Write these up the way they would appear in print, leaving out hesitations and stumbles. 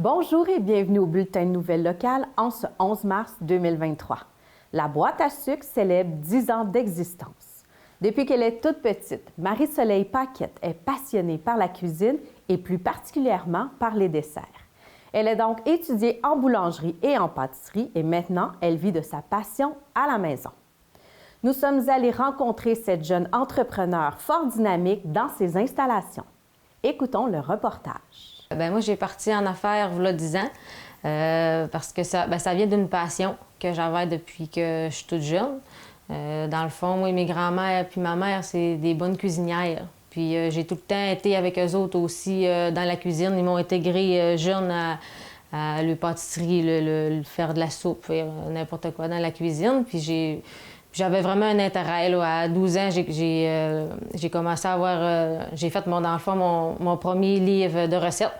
Bonjour et bienvenue au Bulletin de nouvelles locales en ce 11 mars 2023. La boîte à sucre célèbre 10 ans d'existence. Depuis qu'elle est toute petite, Marie-Soleil Paquette est passionnée par la cuisine et plus particulièrement par les desserts. Elle est donc étudiée en boulangerie et en pâtisserie et maintenant, elle vit de sa passion à la maison. Nous sommes allés rencontrer cette jeune entrepreneure fort dynamique dans ses installations. Écoutons le reportage. Moi, j'ai parti en affaires il y a 10 ans parce que ça vient d'une passion que j'avais depuis que je suis toute jeune. Dans le fond, moi, mes grands-mères puis ma mère, c'est des bonnes cuisinières. Puis j'ai tout le temps été avec eux autres aussi dans la cuisine. Ils m'ont intégré jeune à la pâtisserie, le faire de la soupe, faire n'importe quoi dans la cuisine. Puis j'avais vraiment un intérêt. Là. À 12 ans, j'ai commencé à avoir... j'ai fait, dans le fond, mon premier livre de recettes.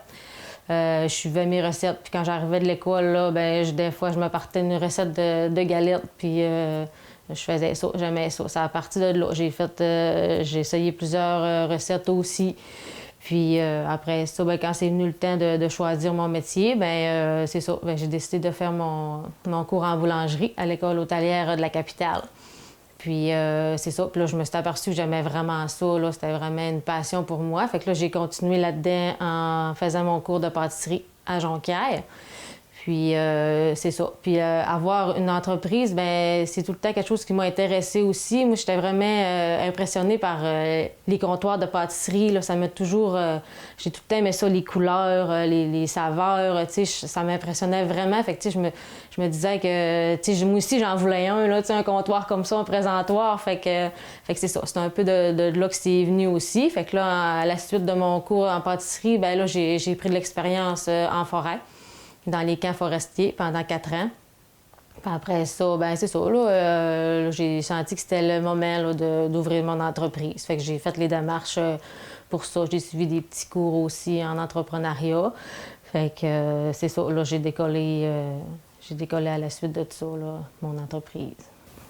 Je suivais mes recettes. Puis quand j'arrivais de l'école, là, des fois, je me partais une recette de galettes. Puis je faisais ça, j'aimais ça. C'est à partir de là. J'ai essayé plusieurs recettes aussi. Puis après ça, quand c'est venu le temps de choisir mon métier, c'est ça. J'ai décidé de faire mon cours en boulangerie à l'école hôtelière de la capitale. Puis c'est ça. Puis là, je me suis aperçue que j'aimais vraiment ça. Là, c'était vraiment une passion pour moi. Fait que là, j'ai continué là-dedans en faisant mon cours de pâtisserie à Jonquière. Puis c'est ça. Puis avoir une entreprise, c'est tout le temps quelque chose qui m'a intéressée aussi. Moi, j'étais vraiment impressionnée par les comptoirs de pâtisserie. Là, ça m'a toujours... j'ai tout le temps aimé ça, les couleurs, les saveurs. Ça m'impressionnait vraiment. Fait que je me disais que moi aussi, j'en voulais un comptoir comme ça, un présentoir. Fait que c'est ça. C'est un peu de là que c'est venu aussi. Fait que là, à la suite de mon cours en pâtisserie, là, j'ai pris de l'expérience en forêt, dans les camps forestiers pendant 4 ans. Puis après ça, c'est ça. Là, j'ai senti que c'était le moment d'ouvrir mon entreprise. Fait que j'ai fait les démarches pour ça. J'ai suivi des petits cours aussi en entrepreneuriat. Fait que c'est ça. Là, j'ai décollé à la suite de ça, là, mon entreprise.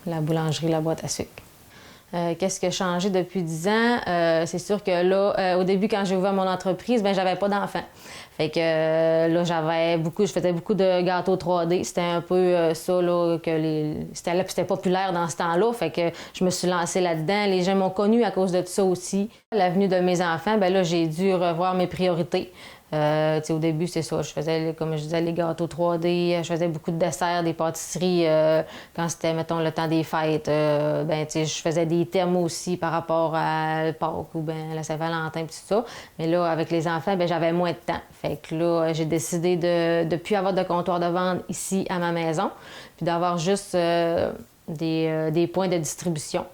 La boulangerie, la boîte à sucre. Qu'est-ce qui a changé depuis 10 ans? C'est sûr que là, au début, quand j'ai ouvert mon entreprise, j'avais pas d'enfants. Fait que là, je faisais beaucoup de gâteaux 3D. C'était un peu ça, là, c'était populaire dans ce temps-là. Fait que je me suis lancée là-dedans. Les gens m'ont connue à cause de ça aussi. L'avenue de mes enfants, là, j'ai dû revoir mes priorités. Au début, c'est ça. Je faisais, comme je disais, les gâteaux 3D. Je faisais beaucoup de desserts, des pâtisseries. Quand c'était, mettons, le temps des fêtes, je faisais des thèmes aussi par rapport à Pâques ou la Saint-Valentin, tout ça. Mais là, avec les enfants, j'avais moins de temps. Fait que là, j'ai décidé de ne plus avoir de comptoir de vente ici à ma maison, puis d'avoir juste des points de distribution.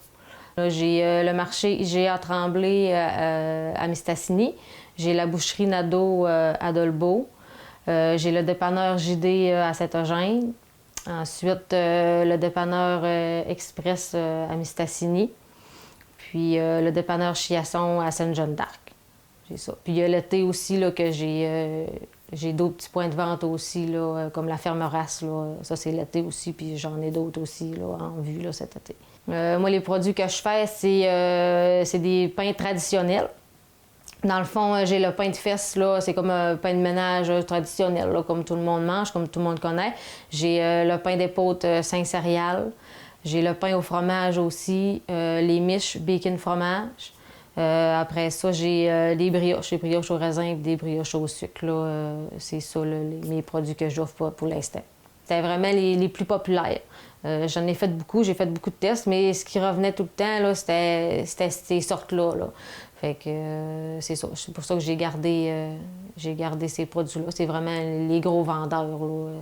Là, j'ai le marché IGA Tremblay à Mistassini. J'ai la boucherie Nadeau à Dolbeau. J'ai le dépanneur JD à Saint-Eugène. Ensuite, le dépanneur Express à Mistassini. Puis le dépanneur Chiasson à Sainte-Jeanne-d'Arc. J'ai ça. Puis il y a l'été aussi là, que j'ai d'autres petits points de vente aussi, là, comme la ferme Race. Là. Ça, c'est l'été aussi. Puis j'en ai d'autres aussi là, en vue là, cet été. Moi, les produits que je fais, c'est des pains traditionnels. Dans le fond, j'ai le pain de fesses, là, c'est comme un pain de ménage traditionnel, là, comme tout le monde mange, comme tout le monde connaît. J'ai le pain d'épaule 5 céréales. J'ai le pain au fromage aussi, les miches bacon fromage. Après ça, j'ai des brioches au raisin et des brioches au sucre. Là, c'est ça, là, mes produits que j'offre pour l'instant. C'était vraiment les plus populaires. J'en ai fait beaucoup, j'ai fait beaucoup de tests, mais ce qui revenait tout le temps, là, c'était ces sortes-là. Là. Fait que c'est ça. C'est pour ça que j'ai gardé ces produits-là. C'est vraiment les gros vendeurs. Là.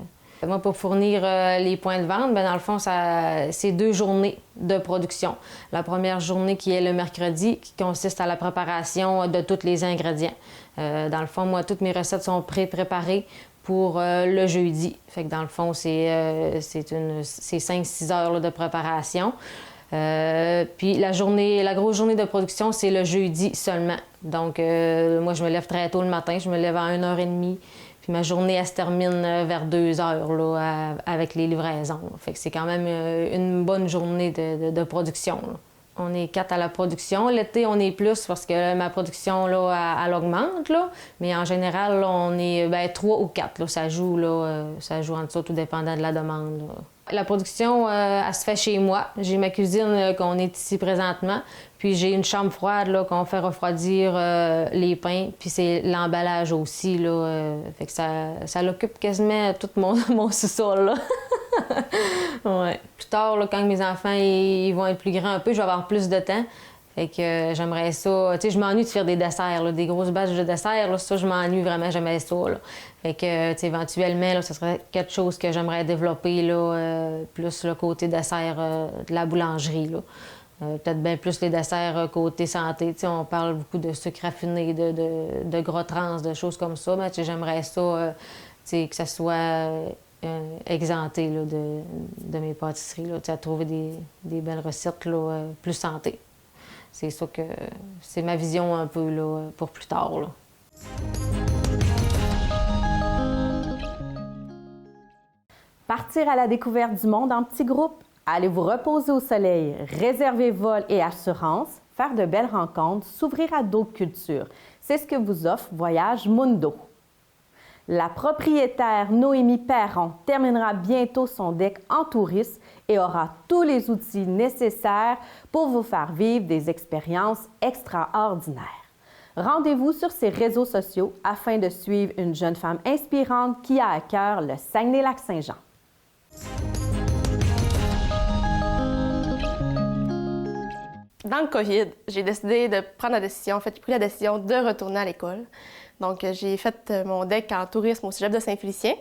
Moi, pour fournir les points de vente, dans le fond, c'est 2 journées de production. La première journée qui est le mercredi, qui consiste à la préparation de tous les ingrédients. Dans le fond, moi, toutes mes recettes sont préparées pour le jeudi. Fait que dans le fond, c'est 5-6 heures là, de préparation. Puis la grosse journée de production, c'est le jeudi seulement. Donc, moi, je me lève très tôt le matin. Je me lève à 1h30. Puis ma journée, elle se termine vers 2h là, avec les livraisons. Fait que c'est quand même une bonne journée de production. Là. On est 4 à la production. L'été, on est plus parce que ma production, là, elle augmente. Là. Mais en général, là, on est 3 ou 4. Là. Ça joue en dessous, tout dépendant de la demande. Là. La production, elle se fait chez moi. J'ai ma cuisine qu'on est ici présentement. Puis j'ai une chambre froide là, qu'on fait refroidir les pains. Puis c'est l'emballage aussi. Là, fait que ça l'occupe quasiment tout mon sous-sol. Là. Ouais. Plus tard, là, quand mes enfants ils vont être plus grands un peu, je vais avoir plus de temps. Fait que j'aimerais ça. Tu sais, je m'ennuie de faire des desserts, là, des grosses batches de desserts. Là, ça, je m'ennuie vraiment, j'aimerais ça. Là. Fait que, tu sais, éventuellement, là, ce serait quelque chose que j'aimerais développer, là, plus le côté dessert de la boulangerie. Là. Peut-être bien plus les desserts côté santé. Tu sais, on parle beaucoup de sucre raffiné, de gras trans, de choses comme ça. Mais tu sais, j'aimerais ça, tu sais, que ça soit exempté là, de mes pâtisseries. Là, tu sais, à trouver des belles recettes là, plus santé. C'est ça que c'est ma vision un peu là, pour plus tard. Là. Partir à la découverte du monde en petits groupes, aller vous reposer au soleil, réserver vol et assurance, faire de belles rencontres, s'ouvrir à d'autres cultures. C'est ce que vous offre Voyage Mundo. La propriétaire Noémie Perron terminera bientôt son deck en tourisme et aura tous les outils nécessaires pour vous faire vivre des expériences extraordinaires. Rendez-vous sur ses réseaux sociaux afin de suivre une jeune femme inspirante qui a à cœur le Saguenay-Lac-Saint-Jean. Dans le COVID, j'ai décidé de prendre la décision, j'ai pris la décision de retourner à l'école. Donc, j'ai fait mon DEC en tourisme au Cégep de Saint-Félicien.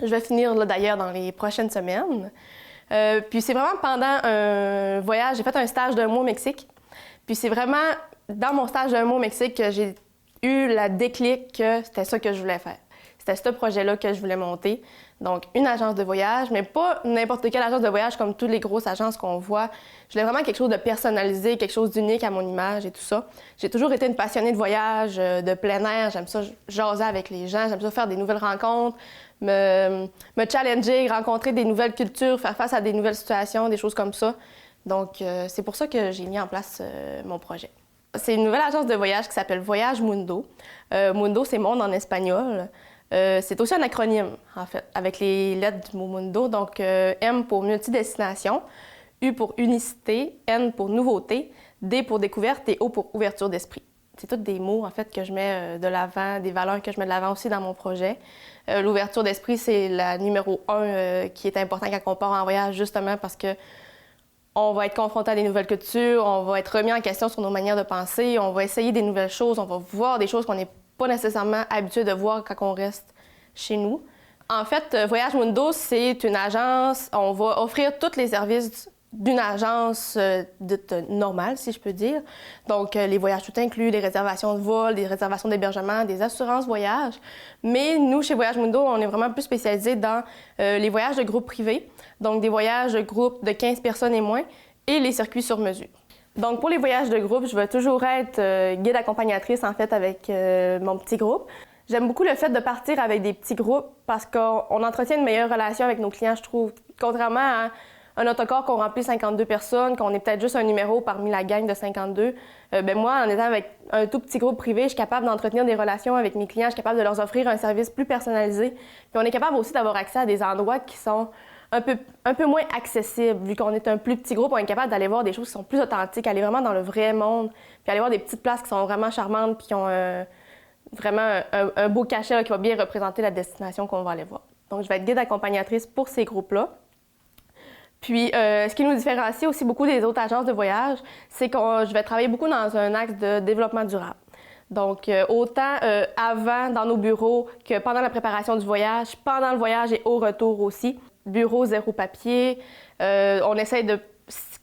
Je vais finir là, d'ailleurs dans les prochaines semaines. Puis c'est vraiment pendant un voyage, j'ai fait un stage d'un mois au Mexique. Puis c'est vraiment dans mon stage d'un mois au Mexique que j'ai eu la déclic que c'était ça que je voulais faire. C'était ce projet-là que je voulais monter. Donc, une agence de voyage, mais pas n'importe quelle agence de voyage comme toutes les grosses agences qu'on voit. Je voulais vraiment quelque chose de personnalisé, quelque chose d'unique à mon image et tout ça. J'ai toujours été une passionnée de voyage, de plein air. J'aime ça jaser avec les gens, j'aime ça faire des nouvelles rencontres, me challenger, rencontrer des nouvelles cultures, faire face à des nouvelles situations, des choses comme ça. Donc, c'est pour ça que j'ai mis en place mon projet. C'est une nouvelle agence de voyage qui s'appelle Voyage Mundo. Mundo, c'est monde en espagnol. C'est aussi un acronyme, en fait, avec les lettres du mot Mundo. Donc, M pour multidestination, U pour unicité, N pour nouveauté, D pour découverte et O pour ouverture d'esprit. C'est tous des mots, en fait, que je mets de l'avant, des valeurs que je mets de l'avant aussi dans mon projet. L'ouverture d'esprit, c'est la numéro 1 qui est important quand on part en voyage, justement parce que on va être confronté à des nouvelles cultures, on va être remis en question sur nos manières de penser, on va essayer des nouvelles choses, on va voir des choses qu'on n'est pas nécessairement habitué de voir quand on reste chez nous. En fait, Voyage Mundo, c'est une agence, on va offrir tous les services d'une agence normale, si je peux dire. Donc, les voyages tout inclus, les réservations de vol, les réservations d'hébergement, des assurances voyages. Mais nous, chez Voyage Mundo, on est vraiment plus spécialisés dans les voyages de groupe privé, donc des voyages de groupe de 15 personnes et moins, et les circuits sur mesure. Donc, pour les voyages de groupe, je vais toujours être guide accompagnatrice, en fait, avec mon petit groupe. J'aime beaucoup le fait de partir avec des petits groupes parce qu'on entretient une meilleure relation avec nos clients, je trouve. Contrairement à un autocar qu'on remplit 52 personnes, qu'on est peut-être juste un numéro parmi la gang de 52, moi, en étant avec un tout petit groupe privé, je suis capable d'entretenir des relations avec mes clients, je suis capable de leur offrir un service plus personnalisé. Puis on est capable aussi d'avoir accès à des endroits qui sont un peu moins accessible. Vu qu'on est un plus petit groupe, on est capable d'aller voir des choses qui sont plus authentiques, aller vraiment dans le vrai monde, puis aller voir des petites places qui sont vraiment charmantes, puis qui ont vraiment un beau cachet là, qui va bien représenter la destination qu'on va aller voir. Donc, je vais être guide accompagnatrice pour ces groupes-là. Puis, ce qui nous différencie aussi beaucoup des autres agences de voyage, c'est que je vais travailler beaucoup dans un axe de développement durable. Donc, autant avant dans nos bureaux que pendant la préparation du voyage, pendant le voyage et au retour aussi. Bureau zéro papier. On essaie de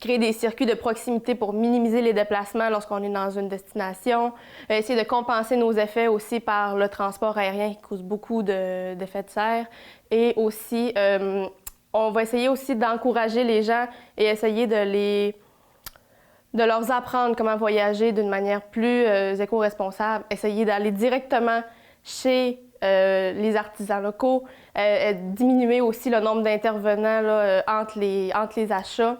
créer des circuits de proximité pour minimiser les déplacements lorsqu'on est dans une destination. Essayer de compenser nos effets aussi par le transport aérien qui cause beaucoup d'effets de serre. Et aussi, on va essayer aussi d'encourager les gens et essayer de leur apprendre comment voyager d'une manière plus éco-responsable. Essayer d'aller directement chez les artisans locaux, diminuer aussi le nombre d'intervenants là, entre les achats.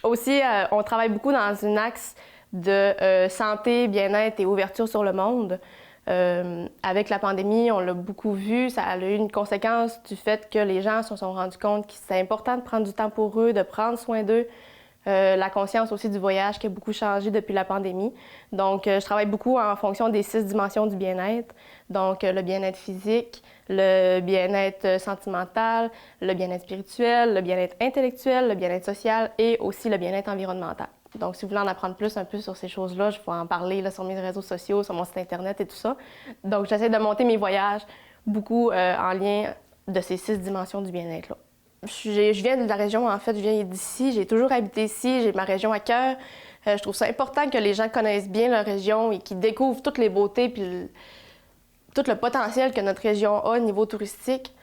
Aussi, on travaille beaucoup dans un axe de santé, bien-être et ouverture sur le monde. Avec la pandémie, on l'a beaucoup vu, ça a eu une conséquence du fait que les gens se sont rendus compte que c'est important de prendre du temps pour eux, de prendre soin d'eux. La conscience aussi du voyage qui a beaucoup changé depuis la pandémie. Donc, je travaille beaucoup en fonction des 6 dimensions du bien-être. Donc, le bien-être physique, le bien-être sentimental, le bien-être spirituel, le bien-être intellectuel, le bien-être social et aussi le bien-être environnemental. Donc, si vous voulez en apprendre plus un peu sur ces choses-là, je peux en parler là, sur mes réseaux sociaux, sur mon site Internet et tout ça. Donc, j'essaie de monter mes voyages beaucoup en lien de ces 6 dimensions du bien-être-là. Je viens de la région, en fait, je viens d'ici, j'ai toujours habité ici, j'ai ma région à cœur. Je trouve ça important que les gens connaissent bien leur région et qu'ils découvrent toutes les beautés puis tout le potentiel que notre région a au niveau touristique.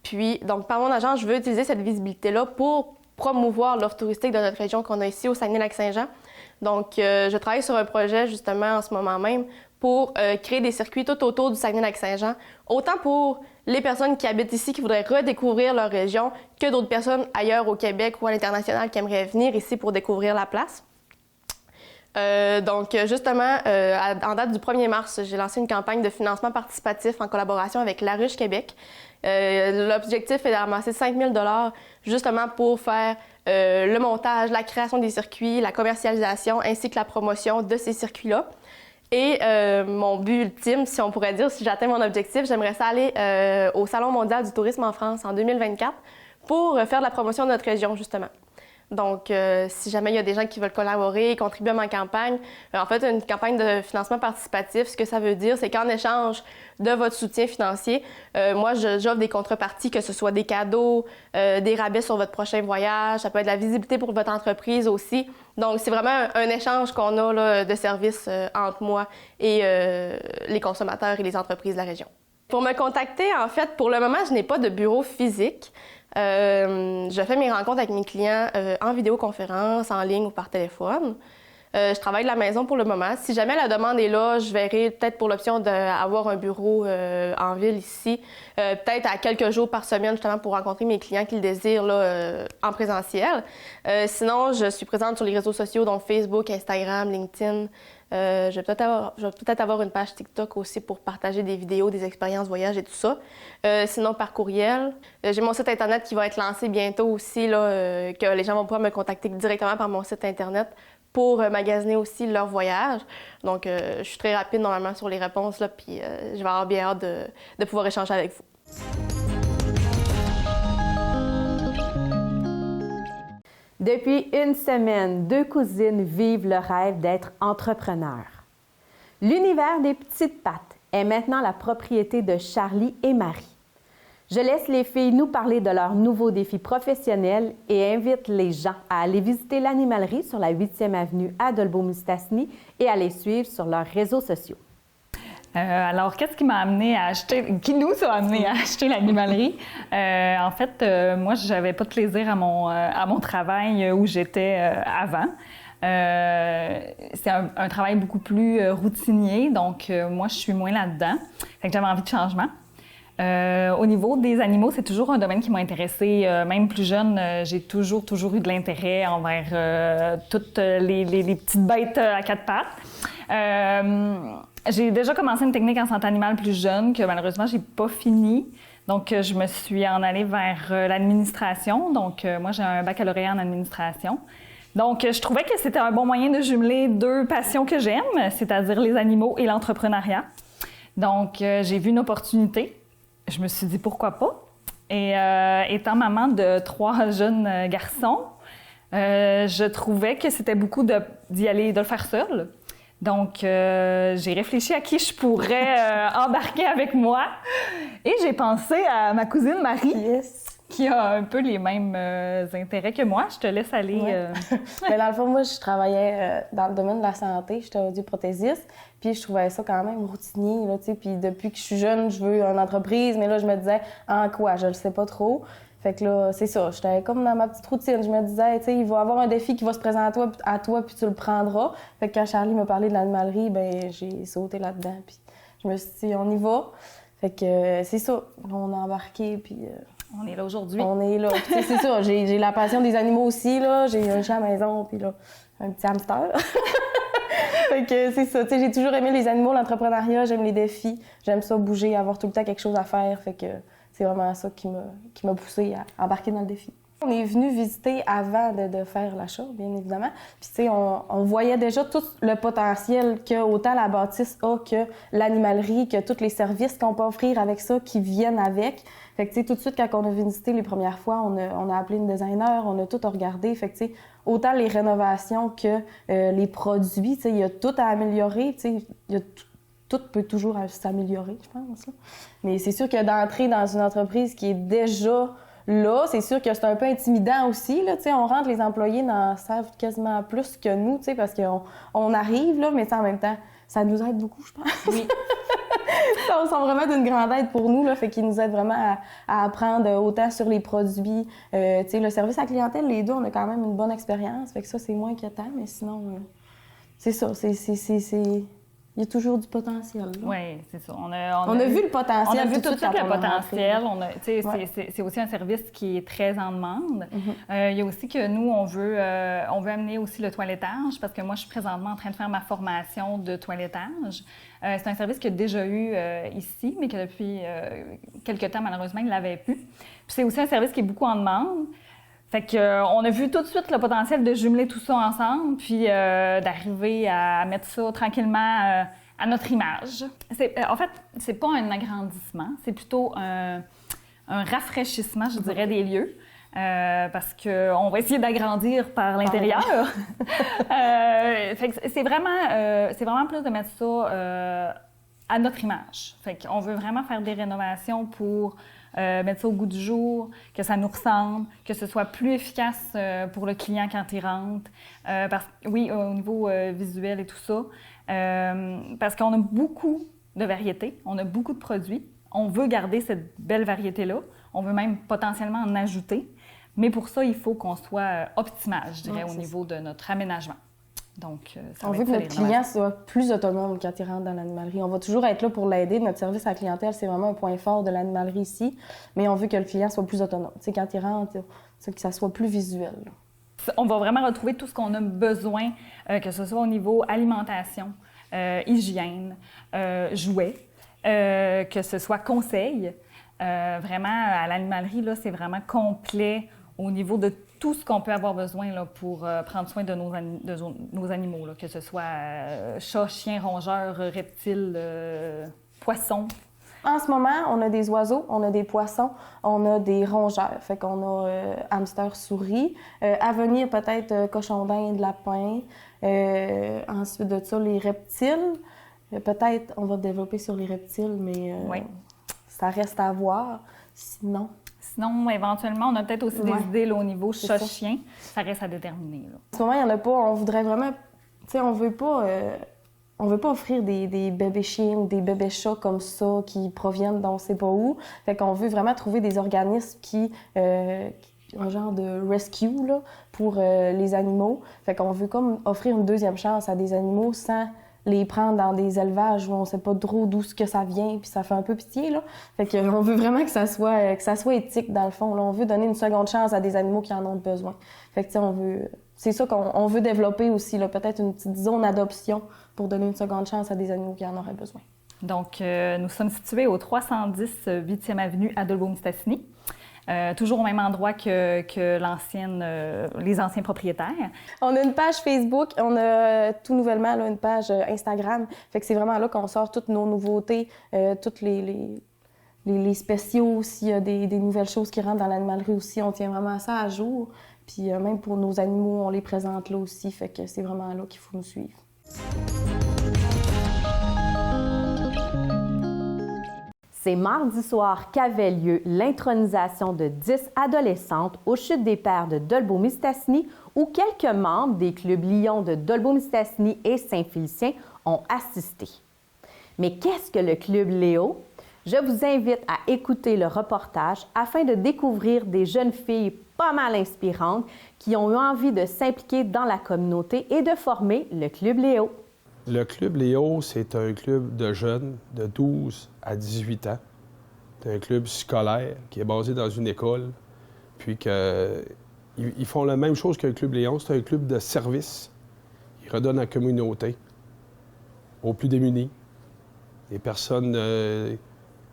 Puis, donc, par mon agence, je veux utiliser cette visibilité-là pour promouvoir l'offre touristique de notre région qu'on a ici au Saguenay-Lac-Saint-Jean. Donc, je travaille sur un projet, justement, en ce moment même, pour créer des circuits tout autour du Saguenay-Lac-Saint-Jean, autant pour les personnes qui habitent ici, qui voudraient redécouvrir leur région, que d'autres personnes ailleurs au Québec ou à l'international qui aimeraient venir ici pour découvrir la place. Donc, justement, en date du 1er mars, j'ai lancé une campagne de financement participatif en collaboration avec La Ruche Québec. L'objectif est de ramasser 5 000 $ justement pour faire le montage, la création des circuits, la commercialisation ainsi que la promotion de ces circuits-là. Et mon but ultime, si on pourrait dire, si j'atteins mon objectif, j'aimerais ça aller au Salon mondial du tourisme en France en 2024 pour faire de la promotion de notre région, justement. Donc, si jamais il y a des gens qui veulent collaborer, contribuer à ma campagne, en fait, une campagne de financement participatif, ce que ça veut dire, c'est qu'en échange de votre soutien financier, moi, j'offre des contreparties, que ce soit des cadeaux, des rabais sur votre prochain voyage, ça peut être de la visibilité pour votre entreprise aussi. Donc, c'est vraiment un échange qu'on a là, de services entre moi et les consommateurs et les entreprises de la région. Pour me contacter, en fait, pour le moment, je n'ai pas de bureau physique. Je fais mes rencontres avec mes clients en vidéoconférence, en ligne ou par téléphone. Je travaille de la maison pour le moment. Si jamais la demande est là, je verrai peut-être pour l'option d'avoir un bureau en ville ici, peut-être à quelques jours par semaine justement pour rencontrer mes clients qui le désirent là, en présentiel. Sinon, je suis présente sur les réseaux sociaux, donc Facebook, Instagram, LinkedIn. Je vais peut-être avoir une page TikTok aussi pour partager des vidéos, des expériences voyage et tout ça. Sinon, par courriel. J'ai mon site Internet qui va être lancé bientôt aussi, là, que les gens vont pouvoir me contacter directement par mon site Internet pour magasiner aussi leur voyage. Donc, je suis très rapide normalement sur les réponses, là, puis je vais avoir bien hâte de pouvoir échanger avec vous. Depuis une semaine, 2 cousines vivent le rêve d'être entrepreneurs. L'univers des petites pattes est maintenant la propriété de Charlie et Marie. Je laisse les filles nous parler de leurs nouveaux défis professionnels et invite les gens à aller visiter l'animalerie sur la 8e avenue à Dolbeau-Mistassini et à les suivre sur leurs réseaux sociaux. Alors, qu'est-ce qui m'a amené à acheter, qui nous a amené à acheter l'animalerie? En fait, moi, j'avais pas de plaisir à mon travail où j'étais avant. C'est un travail beaucoup plus routinier, donc moi, je suis moins là-dedans. Fait que j'avais envie de changement. Au niveau des animaux, c'est toujours un domaine qui m'a intéressée. Même plus jeune, j'ai toujours eu de l'intérêt envers toutes les petites bêtes à 4 pattes. J'ai déjà commencé une technique en santé animale plus jeune que malheureusement, j'ai pas fini. Donc, je me suis en allée vers l'administration. Donc, moi, j'ai un baccalauréat en administration. Donc, je trouvais que c'était un bon moyen de jumeler 2 passions que j'aime, c'est-à-dire les animaux et l'entrepreneuriat. Donc, j'ai vu une opportunité. Je me suis dit pourquoi pas. Et étant maman de 3 jeunes garçons, je trouvais que c'était beaucoup d'y aller, de le faire seule. Donc, j'ai réfléchi à qui je pourrais embarquer avec moi. Et j'ai pensé à ma cousine Marie, qui a un peu les mêmes intérêts que moi. Je te laisse aller. Ouais. Mais dans le fond, moi, je travaillais dans le domaine de la santé. J'étais audioprothésiste. Puis je trouvais ça quand même routinier, là, tu sais. Puis depuis que je suis jeune, je veux une entreprise. Mais là, je me disais, en quoi? Je le sais pas trop. Fait que là, c'est ça. J'étais comme dans ma petite routine. Je me disais, tu sais, il va y avoir un défi qui va se présenter à toi, puis tu le prendras. Fait que quand Charlie m'a parlé de l'animalerie, ben j'ai sauté là-dedans. Puis je me suis dit, on y va. Fait que c'est ça. On a embarqué, puis... On est là aujourd'hui. On est là. Puis, c'est ça, j'ai la passion des animaux aussi, là. J'ai un chat à la maison, puis là, un petit hamster. Fait que c'est ça, tu sais, j'ai toujours aimé les animaux, l'entrepreneuriat, j'aime les défis, j'aime ça bouger, avoir tout le temps quelque chose à faire, fait que c'est vraiment ça qui m'a poussée à embarquer dans le défi. On est venu visiter avant de faire l'achat, bien évidemment. Puis, tu sais, on voyait déjà tout le potentiel que autant la bâtisse a que l'animalerie, que tous les services qu'on peut offrir avec ça, qui viennent avec. Fait que, tu sais, tout de suite, quand on a visité les premières fois, on a appelé une designer, on a tout regardé. Fait que, tu sais, autant les rénovations que les produits, tu sais, il y a tout à améliorer. Tu sais, il y a tout peut toujours s'améliorer, je pense. Là. Mais c'est sûr que d'entrer dans une entreprise qui est déjà là, c'est sûr que c'est un peu intimidant aussi. Là, on rentre, les employés en savent quasiment plus que nous, parce qu'on arrive, là, mais en même temps, ça nous aide beaucoup, je pense. Oui. Ils sont vraiment d'une grande aide pour nous, là, fait qu'ils nous aident vraiment à apprendre autant sur les produits. Le service à la clientèle, les deux, on a quand même une bonne expérience, fait que ça, c'est moins inquiétant, mais sinon, c'est ça, il y a toujours du potentiel. Oui, c'est ça. On a vu le potentiel. On a vu tout de suite le potentiel. Ouais. C'est aussi un service qui est très en demande. Il y a aussi que nous, on veut amener aussi le toilettage, parce que moi, je suis présentement en train de faire ma formation de toilettage. C'est un service qu'il y a déjà eu ici, mais que depuis quelques temps, malheureusement, il ne l'avait plus. Puis c'est aussi un service qui est beaucoup en demande. Fait qu'on a vu tout de suite le potentiel de jumeler tout ça ensemble, puis d'arriver à mettre ça tranquillement à notre image. En fait, c'est pas un agrandissement, c'est plutôt un rafraîchissement, je dirais, des lieux. Parce qu'on va essayer d'agrandir par l'intérieur. Fait que c'est vraiment plus de mettre ça à notre image. Fait qu'on veut vraiment faire des rénovations pour mettre ça au goût du jour, que ça nous ressemble, que ce soit plus efficace pour le client quand il rentre. Oui, au niveau visuel et tout ça. Parce qu'on a beaucoup de variétés, on a beaucoup de produits. On veut garder cette belle variété-là. On veut même potentiellement en ajouter. Mais pour ça, il faut qu'on soit optimal, je dirais, au niveau de notre aménagement. Donc, on veut que notre client soit plus autonome quand il rentre dans l'animalerie. On va toujours être là pour l'aider. Notre service à la clientèle, c'est vraiment un point fort de l'animalerie ici. Mais on veut que le client soit plus autonome. Tu sais, quand il rentre, que ça soit plus visuel. On va vraiment retrouver tout ce qu'on a besoin, que ce soit au niveau alimentation, hygiène, jouets, que ce soit conseil. Vraiment, à l'animalerie, là, c'est vraiment complet au niveau de tout ce qu'on peut avoir besoin là, pour prendre soin de nos animaux, là, que ce soit chats, chiens, rongeurs, reptiles, poissons. En ce moment, on a des oiseaux, on a des poissons, on a des rongeurs. Fait qu'on a hamster, souris. À venir, peut-être cochon d'Inde, lapin. Ensuite de ça, les reptiles. Peut-être, on va développer sur les reptiles, mais oui. Ça reste à voir. Sinon, éventuellement, on a peut-être aussi des idées là, au niveau chat-chien. Ça reste à déterminer. Là. En ce moment, il n'y en a pas. On voudrait vraiment... Tu sais, on veut pas offrir des bébés chiens ou des bébés chats comme ça qui proviennent d'on ne sait pas où. Fait qu'on veut vraiment trouver des organismes qui un genre de rescue là, pour les animaux. Fait qu'on veut comme offrir une deuxième chance à des animaux sans les prendre dans des élevages où on ne sait pas trop d'où ce que ça vient, puis ça fait un peu pitié, là. Fait qu'on veut vraiment que ça soit éthique, dans le fond. Là. On veut donner une seconde chance à des animaux qui en ont besoin. Fait que, c'est ça qu'on veut développer aussi, là, peut-être une petite zone d'adoption pour donner une seconde chance à des animaux qui en auraient besoin. Donc, nous sommes situés au 310 8e avenue à Dolbeau-Mistassini. Toujours au même endroit que les anciens propriétaires. On a une page Facebook, on a tout nouvellement là, une page Instagram. Fait que c'est vraiment là qu'on sort toutes nos nouveautés, toutes les spéciaux, s'il y a des nouvelles choses qui rentrent dans l'animalerie aussi, on tient vraiment ça à jour. Puis même pour nos animaux, on les présente là aussi. Fait que c'est vraiment là qu'il faut nous suivre. C'est mardi soir qu'avait lieu l'intronisation de 10 adolescentes aux Chutes des Pères de Dolbeau-Mistassini, où quelques membres des clubs Lions de Dolbeau-Mistassini et Saint-Félicien ont assisté. Mais qu'est-ce que le club Léo? Je vous invite à écouter le reportage afin de découvrir des jeunes filles pas mal inspirantes qui ont eu envie de s'impliquer dans la communauté et de former le club Léo. Le Club Léo, c'est un club de jeunes de 12 à 18 ans C'est un club scolaire qui est basé dans une école, puis ils font la même chose qu'un club Léon. C'est un club de service. Ils redonnent à la communauté, aux plus démunis, les personnes,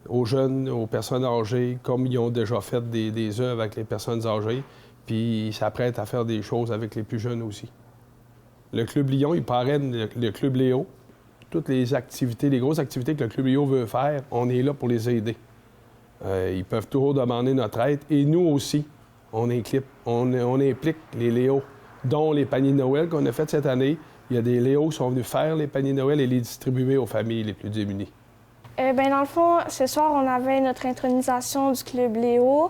aux jeunes, aux personnes âgées, comme ils ont déjà fait des œuvres avec les personnes âgées, puis ils s'apprêtent à faire des choses avec les plus jeunes aussi. Le Club Lyon, il parraine le Club Léo. Toutes les activités, les grosses activités que le Club Léo veut faire, on est là pour les aider. Ils peuvent toujours demander notre aide. Et nous aussi, on implique les Léos, dont les paniers de Noël qu'on a fait cette année. Il y a des Léos qui sont venus faire les paniers de Noël et les distribuer aux familles les plus démunies. Dans le fond, ce soir, on avait notre intronisation du Club Léo.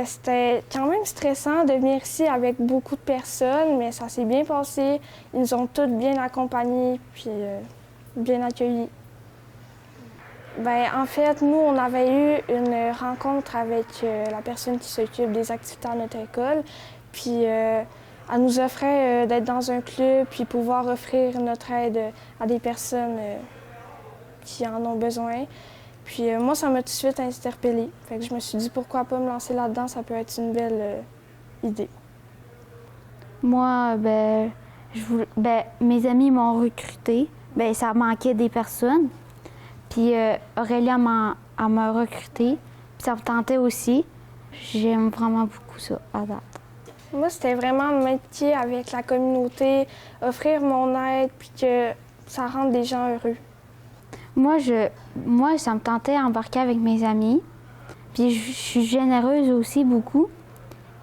C'était quand même stressant de venir ici avec beaucoup de personnes, mais ça s'est bien passé. Ils nous ont toutes bien accompagnés puis bien accueillis. En fait, nous, on avait eu une rencontre avec la personne qui s'occupe des activités à notre école. Puis elle nous offrait d'être dans un club puis pouvoir offrir notre aide à des personnes qui en ont besoin. Puis moi, ça m'a tout de suite interpellée. Fait que je me suis dit, pourquoi pas me lancer là-dedans, ça peut être une belle idée. Moi, mes amis m'ont recrutée. Ça manquait des personnes. Puis Aurélia m'a recrutée. Puis ça me tentait aussi. J'aime vraiment beaucoup ça à date. Moi, c'était vraiment m'impliquer avec la communauté, offrir mon aide, puis que ça rende les gens heureux. Moi, ça me tentait d'embarquer avec mes amis. Puis je suis généreuse aussi beaucoup.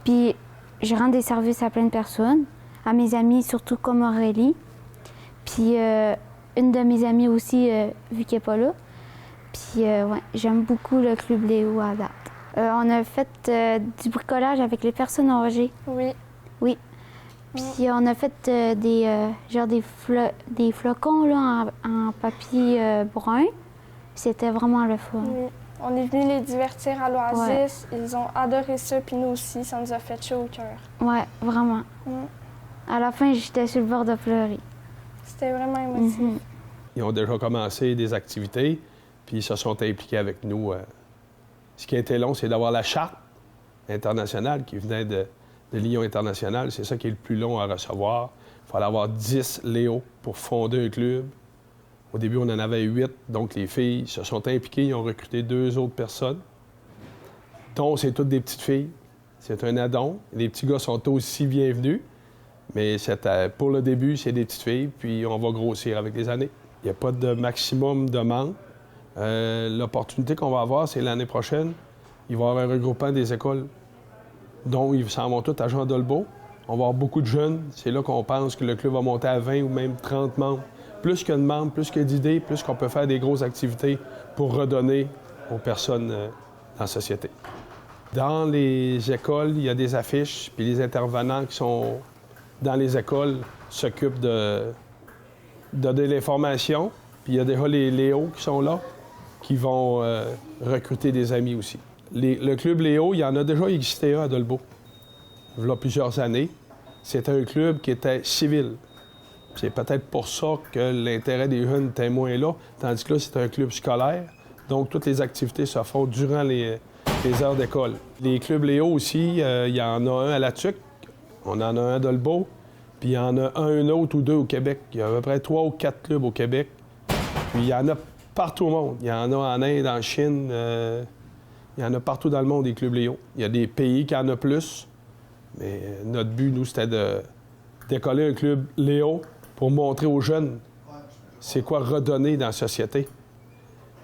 Puis je rends des services à plein de personnes, à mes amis, surtout comme Aurélie. Puis une de mes amies aussi, vu qu'elle n'est pas là. Puis j'aime beaucoup le Club Léo à date. On a fait du bricolage avec les personnes âgées. Oui. Oui. Puis on a fait des flocons là, en papier brun. C'était vraiment le fun. Oui. On est venu les divertir à l'Oasis. Ouais. Ils ont adoré ça, puis nous aussi, ça nous a fait chaud au cœur. Oui, vraiment. À la fin, j'étais sur le bord de pleurer. C'était vraiment émotif. Ils ont déjà commencé des activités, puis ils se sont impliqués avec nous. Ce qui a été long, c'est d'avoir la charte internationale qui venait de Lyon International. C'est ça qui est le plus long à recevoir. Il fallait avoir 10 Léo pour fonder un club. Au début, on en avait 8, donc les filles se sont impliquées. Ils ont recruté 2 autres personnes, dont c'est toutes des petites filles. C'est un addon. Les petits gars sont aussi bienvenus, mais pour le début, c'est des petites filles, puis on va grossir avec les années. Il n'y a pas de maximum de membres. L'opportunité qu'on va avoir, c'est l'année prochaine, il va y avoir un regroupement des écoles, dont ils s'en vont tous à Jean Dolbeau. On va avoir beaucoup de jeunes. C'est là qu'on pense que le club va monter à 20 ou même 30 membres. Plus que de membres, plus que d'idées, plus qu'on peut faire des grosses activités pour redonner aux personnes dans la société. Dans les écoles, il y a des affiches, puis les intervenants qui sont dans les écoles s'occupent de donner l'information. Puis il y a déjà les Léo qui sont là, qui vont recruter des amis aussi. Le Club Léo, il y en a déjà existé un à Dolbeau, il y a plusieurs années. C'était un club qui était civil. C'est peut-être pour ça que l'intérêt des jeunes était moins là, tandis que là, c'est un club scolaire. Donc, toutes les activités se font durant les heures d'école. Les clubs Léo aussi, il y en a un à La Tuque, on en a un à Dolbeau, puis il y en a un autre ou 2 au Québec. Il y a à peu près 3 ou 4 clubs au Québec. Puis il y en a partout au monde. Il y en a en Inde, en Chine, il y en a partout dans le monde, des clubs Léo. Il y a des pays qui en ont plus, mais notre but, nous, c'était de décoller un club Léo pour montrer aux jeunes c'est quoi redonner dans la société.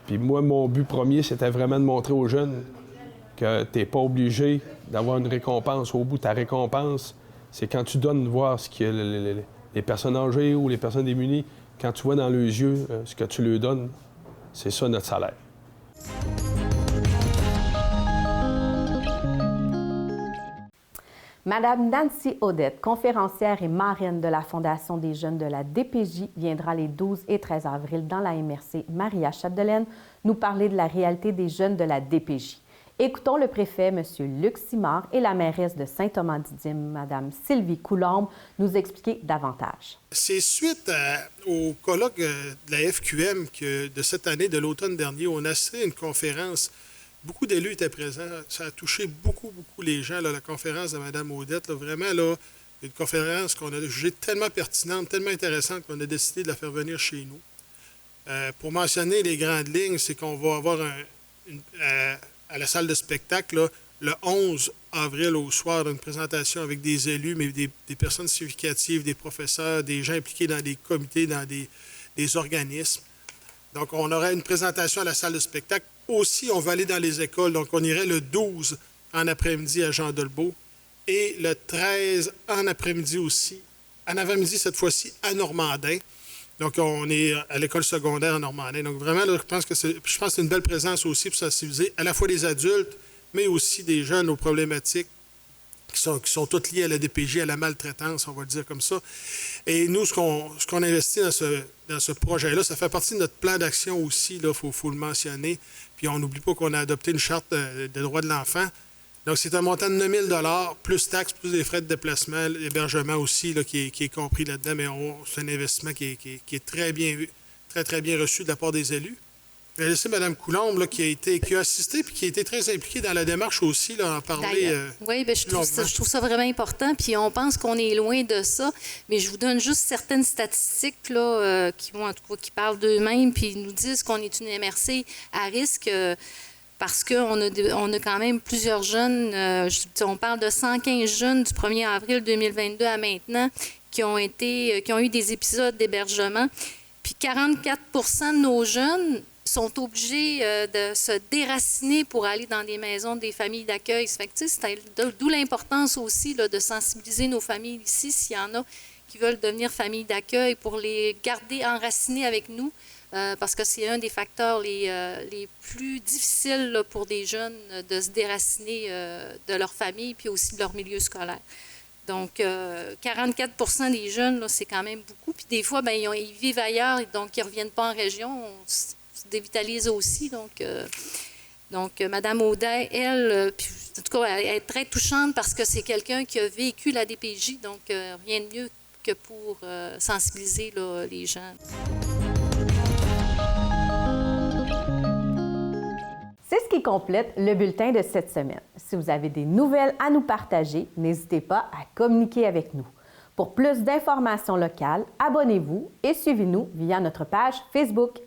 Puis moi, mon but premier, c'était vraiment de montrer aux jeunes que tu n'es pas obligé d'avoir une récompense. Au bout de ta récompense, c'est quand tu donnes voir ce que les personnes âgées ou les personnes démunies, quand tu vois dans leurs yeux ce que tu leur donnes, c'est ça notre salaire. Madame Nancy Odette, conférencière et marraine de la Fondation des jeunes de la DPJ, viendra les 12 et 13 avril dans la MRC Maria-Chapdelaine nous parler de la réalité des jeunes de la DPJ. Écoutons le préfet, M. Luc Simard, et la mairesse de Saint-Thomas-Didyme, Mme Sylvie Coulombe, nous expliquer davantage. C'est suite au colloque de la FQM que de cette année, de l'automne dernier, on a assisté à une conférence beaucoup d'élus étaient présents. Ça a touché beaucoup les gens, là, la conférence de Mme Audette. Là, vraiment, là, une conférence qu'on a jugée tellement pertinente, tellement intéressante qu'on a décidé de la faire venir chez nous. Pour mentionner les grandes lignes, c'est qu'on va avoir à la salle de spectacle, là, le 11 avril au soir, une présentation avec des élus, mais des personnes significatives, des professeurs, des gens impliqués dans des comités, dans des organismes. Donc, on aura une présentation à la salle de spectacle. Aussi, on va aller dans les écoles. Donc, on irait le 12 en après-midi à Jean-Dolbeau et le 13 en après-midi aussi, en avant-midi cette fois-ci, à Normandin. Donc, on est à l'école secondaire à Normandin. Donc, vraiment, là, je pense que c'est une belle présence aussi pour sensibiliser à la fois les adultes, mais aussi des jeunes aux problématiques qui sont toutes liées à la DPJ, à la maltraitance, on va le dire comme ça. Et nous, ce qu'on investit dans ce projet-là, ça fait partie de notre plan d'action aussi, il faut le mentionner. Puis on n'oublie pas qu'on a adopté une charte des droits de l'enfant. Donc, c'est un montant de 9 000 plus taxes, plus des frais de déplacement, l'hébergement aussi, là, qui est compris là-dedans, mais c'est un investissement qui est très bien reçu de la part des élus. Je vais laisser Mme Coulombe, là, qui a assisté et qui a été très impliquée dans la démarche aussi, là, en parler. Oui, bien, je trouve ça vraiment important. Puis on pense qu'on est loin de ça, mais je vous donne juste certaines statistiques là, qui parlent d'eux-mêmes, puis nous disent qu'on est une MRC à risque. Parce qu'on a quand même plusieurs jeunes, on parle de 115 jeunes du 1er avril 2022 à maintenant qui ont eu des épisodes d'hébergement. Puis 44 de nos jeunes sont obligés de se déraciner pour aller dans des maisons des familles d'accueil. D'où l'importance aussi là, de sensibiliser nos familles ici, s'il y en a qui veulent devenir familles d'accueil, pour les garder enracinés avec nous. Parce que c'est un des facteurs les plus difficiles là, pour des jeunes de se déraciner de leur famille puis aussi de leur milieu scolaire. Donc, 44 des jeunes, là, c'est quand même beaucoup. Puis des fois, ils vivent ailleurs, donc ils ne reviennent pas en région. On se dévitalise aussi. Donc Mme Audet, elle, en tout cas, elle est très touchante parce que c'est quelqu'un qui a vécu la DPJ. Donc, rien de mieux que pour sensibiliser là, les gens. C'est ce qui complète le bulletin de cette semaine. Si vous avez des nouvelles à nous partager, n'hésitez pas à communiquer avec nous. Pour plus d'informations locales, abonnez-vous et suivez-nous via notre page Facebook.